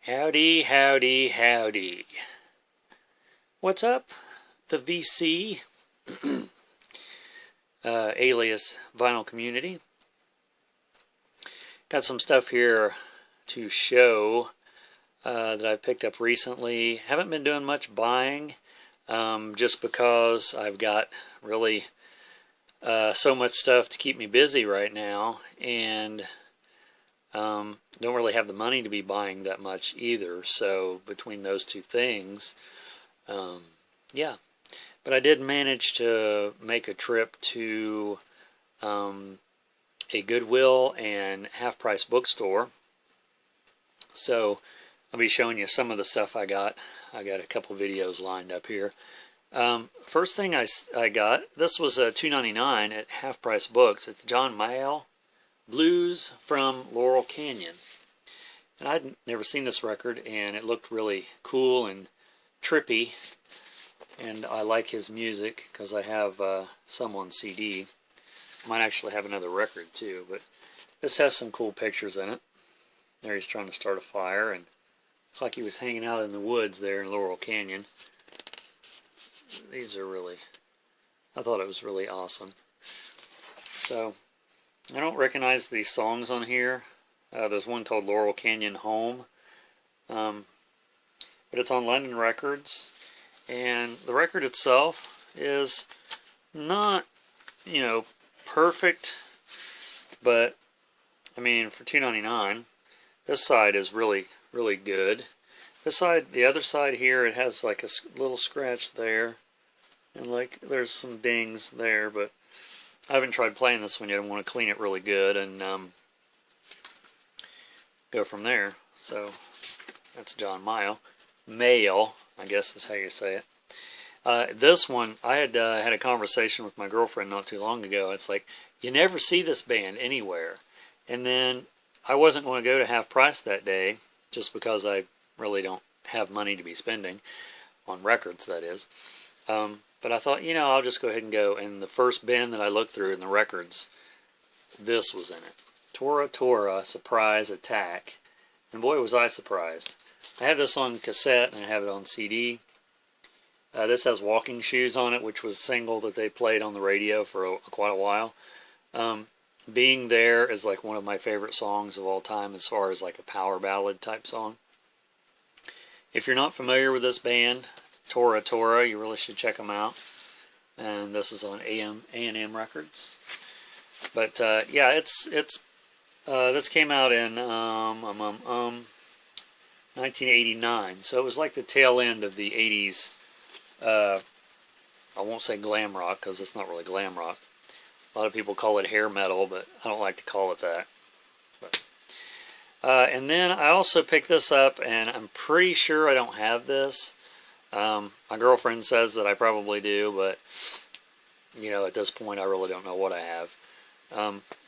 Howdy, howdy, howdy. What's up, the VC, alias vinyl community? Got some stuff here to show that I've picked up recently. Haven't been doing much buying just because I've got really so much stuff to keep me busy right now, and don't really have the money to be buying that much either. So between those two things, yeah. But I did manage to make a trip to a Goodwill and half-price bookstore. So I'll be showing you some of the stuff I got. I got a couple videos lined up here. First thing I got, this was $2.99 at Half Price Books. It's John Mayall, Blues from Laurel Canyon. And I'd never seen this record, and it looked really cool and trippy. And I like his music because I have some on CD. Might actually have another record too, but this has some cool pictures in it. There he's trying to start a fire, and it's like he was hanging out in the woods there in Laurel Canyon. These are really, I thought it was really awesome. So, I don't recognize these songs on here. There's one called Laurel Canyon Home. But it's on London Records. And the record itself is not, perfect. But, I mean, for $2.99, this side is really, really good. This side, the other side here, it has like a little scratch there. And like, there's some dings there, but I haven't tried playing this one yet. I want to clean it really good and go from there. So that's John Mayall. Mayall, I guess is how you say it. This one, I had had a conversation with my girlfriend not too long ago. It's like, you never see this band anywhere. And then I wasn't going to go to Half Price that day just because I really don't have money to be spending on records, that is. But I thought, I'll just go ahead and go. And the first bin that I looked through in the records, this was in it. Tora Tora, Surprise Attack. And boy, was I surprised. I have this on cassette and I have it on CD. This has Walking Shoes on it, which was a single that they played on the radio for quite a while. Being There is like one of my favorite songs of all time as far as like a power ballad type song. If you're not familiar with this band, Tora Tora, you really should check them out. And this is on A&M Records. But yeah, it's this came out in 1989, so it was like the tail end of the 80s. I won't say glam rock because it's not really glam rock. A lot of people call it hair metal, but I don't like to call it that. But, and then I also picked this up, and I'm pretty sure I don't have this. My girlfriend says that I probably do, but at this point I really don't know what I have.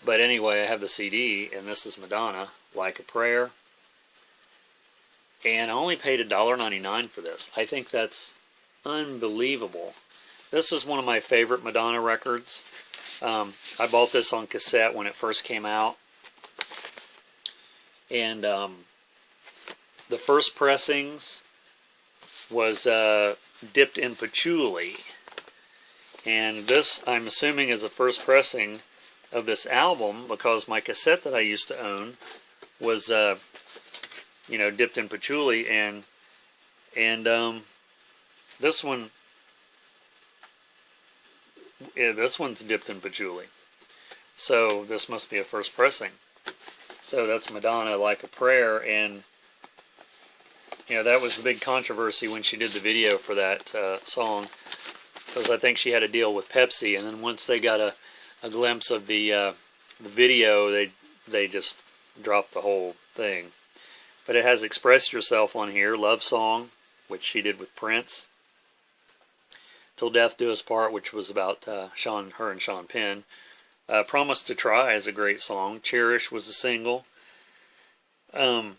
But anyway, I have the CD, and this is Madonna, Like a Prayer. And I only paid $1.99 for this. I think that's unbelievable. This is one of my favorite Madonna records. I bought this on cassette when it first came out. And the first pressings was dipped in patchouli. And this, I'm assuming, is the first pressing of this album, because my cassette that I used to own was, dipped in patchouli, and this one, yeah, this one's dipped in patchouli. So this must be a first pressing. So that's Madonna, Like a Prayer, and that was the big controversy when she did the video for that song, because I think she had a deal with Pepsi, and then once they got a glimpse of the video, they just dropped the whole thing. But it has Express Yourself on here, Love Song, which she did with Prince, Till Death Do Us Part, which was about her and Sean Penn. Promise to Try is a great song. Cherish was a single. I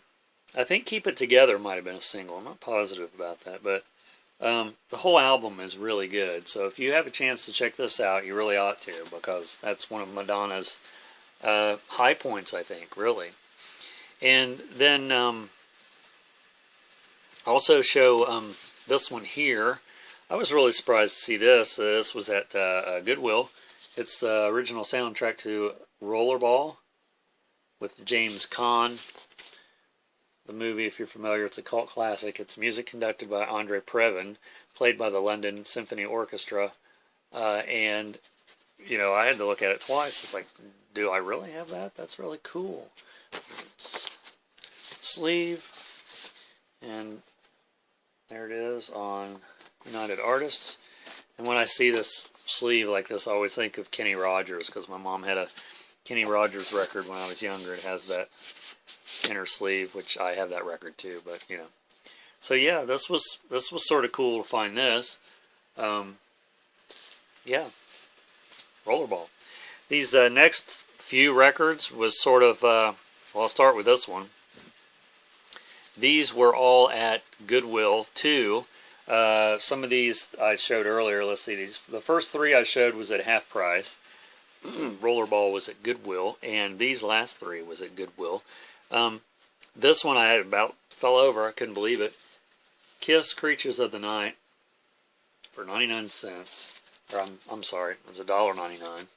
think Keep It Together might have been a single. I'm not positive about that, but the whole album is really good. So if you have a chance to check this out, you really ought to, because that's one of Madonna's high points, I think, really. And then Also show this one here. I was really surprised to see this. This was at Goodwill. It's the original soundtrack to Rollerball with James Caan. The movie, if you're familiar, it's a cult classic. It's music conducted by Andre Previn, played by the London Symphony Orchestra. And, you know, I had to look at it twice. It's like, do I really have that? That's really cool. It's sleeve. And there it is on United Artists. And when I see this sleeve like this, I always think of Kenny Rogers, because my mom had a Kenny Rogers record when I was younger. It has that inner sleeve, which I have that record too, but you know. So yeah, this was sort of cool to find this. Yeah, Rollerball. These next few records was sort of, well, I'll start with this one. These were all at Goodwill too. Some of these I showed earlier. Let's see, these. The first three I showed was at half price. Rollerball was at Goodwill, and these last three was at Goodwill. This one I about fell over. I couldn't believe it. Kiss Creatures of the Night for 99 cents. Or I'm sorry, it was $1.99.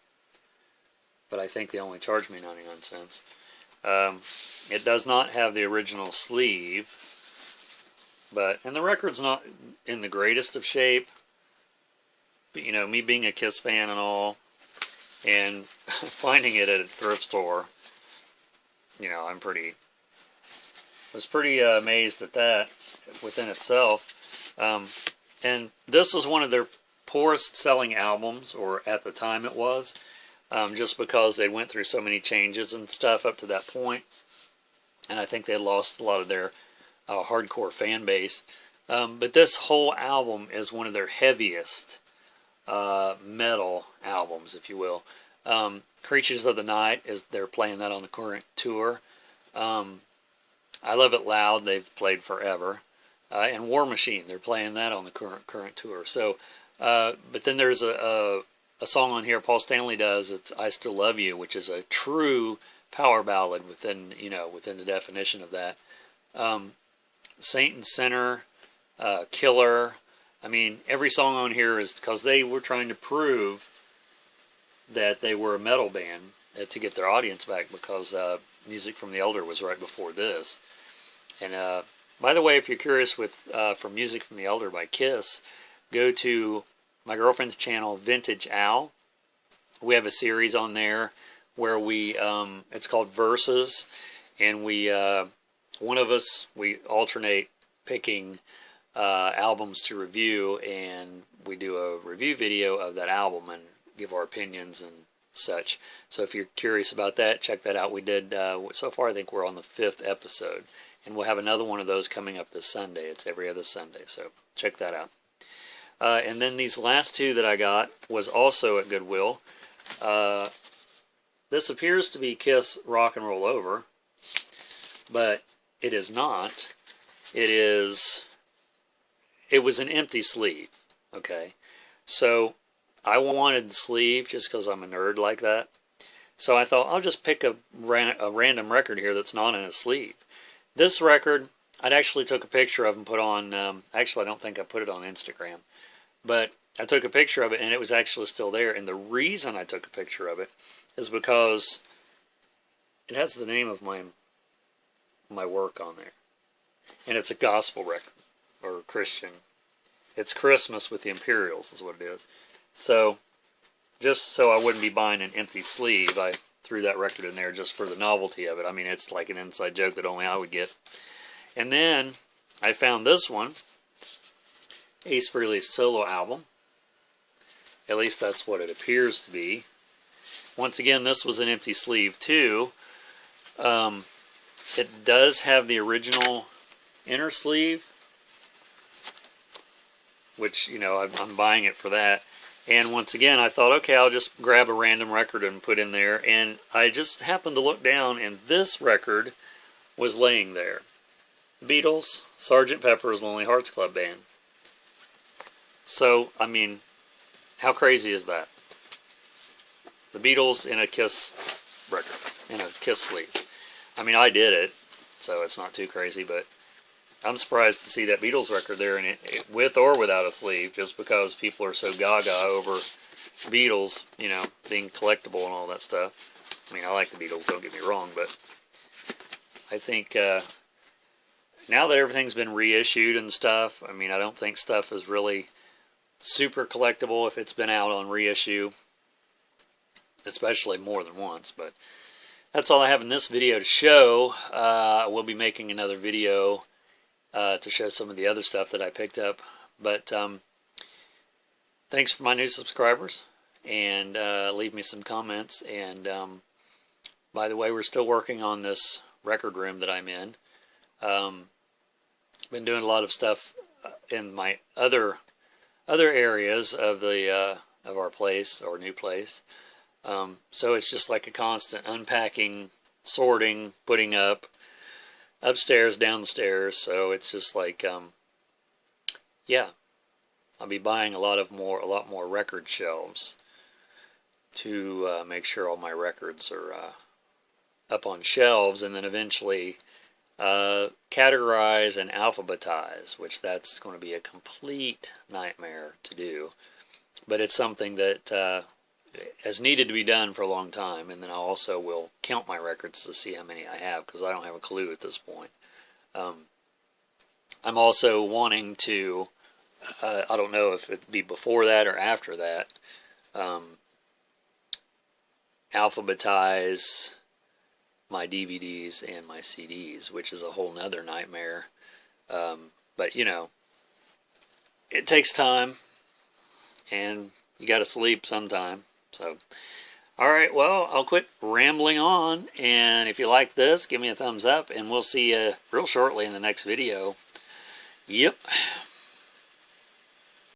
But I think they only charged me 99 cents. It does not have the original sleeve. And the record's not in the greatest of shape. But, you know, me being a Kiss fan and all, and finding it at a thrift store, you know, was pretty amazed at that within itself. And this is one of their poorest selling albums, or at the time it was, just because they went through so many changes and stuff up to that point. And I think they lost a lot of their hardcore fan base. But this whole album is one of their heaviest metal albums, if you will. Creatures of the Night, they're playing that on the current tour. I Love It Loud, they've played forever. And War Machine, they're playing that on the current tour. So, but then there's a song on here Paul Stanley does. It's I Still Love You, which is a true power ballad within the definition of that. Saint and Sinner, Killer. I mean, every song on here is because they were trying to prove that they were a metal band to get their audience back, because Music from the Elder was right before this. And by the way, if you're curious for Music from the Elder by Kiss, go to my girlfriend's channel, Vintage Al. We have a series on there where it's called Verses, and one of us, we alternate picking albums to review, and we do a review video of that album and give our opinions and such. So if you're curious about that, check that out. We did, so far I think we're on the 5th episode, and we'll have another one of those coming up this Sunday. It's every other Sunday, so check that out. And then these last two that I got was also at Goodwill. This appears to be Kiss Rock and Roll Over, but it is not. It was an empty sleeve, okay? So I wanted the sleeve just because I'm a nerd like that. So I thought I'll just pick a random record here that's not in a sleeve. This record, I'd actually took a picture of and put on, actually I don't think I put it on Instagram, but I took a picture of it and it was actually still there. And the reason I took a picture of it is because it has the name of my work on there. And it's a gospel record, or Christian. It's Christmas with the Imperials is what it is. So, just so I wouldn't be buying an empty sleeve, I threw that record in there just for the novelty of it. I mean, it's like an inside joke that only I would get. And then I found this one, Ace Frehley's solo album. At least that's what it appears to be. Once again, this was an empty sleeve too. It does have the original inner sleeve, which, you know, I'm buying it for that. And once again, I thought, okay, I'll just grab a random record and put in there. And I just happened to look down, and this record was laying there. Beatles, Sgt. Pepper's Lonely Hearts Club Band. So, I mean, how crazy is that? The Beatles in a Kiss record, in a Kiss sleeve. I mean, I did it, so it's not too crazy, but I'm surprised to see that Beatles record there, and it with or without a sleeve, just because people are so gaga over Beatles, you know, being collectible and all that stuff. I mean, I like the Beatles, don't get me wrong, but I think now that everything's been reissued and stuff, I mean, I don't think stuff is really super collectible if it's been out on reissue, especially more than once. But that's all I have in this video to show. I will be making another video to show some of the other stuff that I picked up. But thanks for my new subscribers, and leave me some comments. And by the way, we're still working on this record room that I'm in. Been doing a lot of stuff in my other areas of the of our place, or new place. So it's just like a constant unpacking, sorting, putting up, upstairs, downstairs. So it's just like, yeah, I'll be buying a lot more record shelves to make sure all my records are up on shelves, and then eventually categorize and alphabetize, which that's going to be a complete nightmare to do. But it's something that has needed to be done for a long time, and then I also will count my records to see how many I have, because I don't have a clue at this point. I'm also wanting to, I don't know if it'd be before that or after that, alphabetize my DVDs and my CDs, which is a whole nother nightmare. But you know, it takes time, and you got to sleep sometime. So, alright, well, I'll quit rambling on, and if you like this, give me a thumbs up, and we'll see you real shortly in the next video. Yep.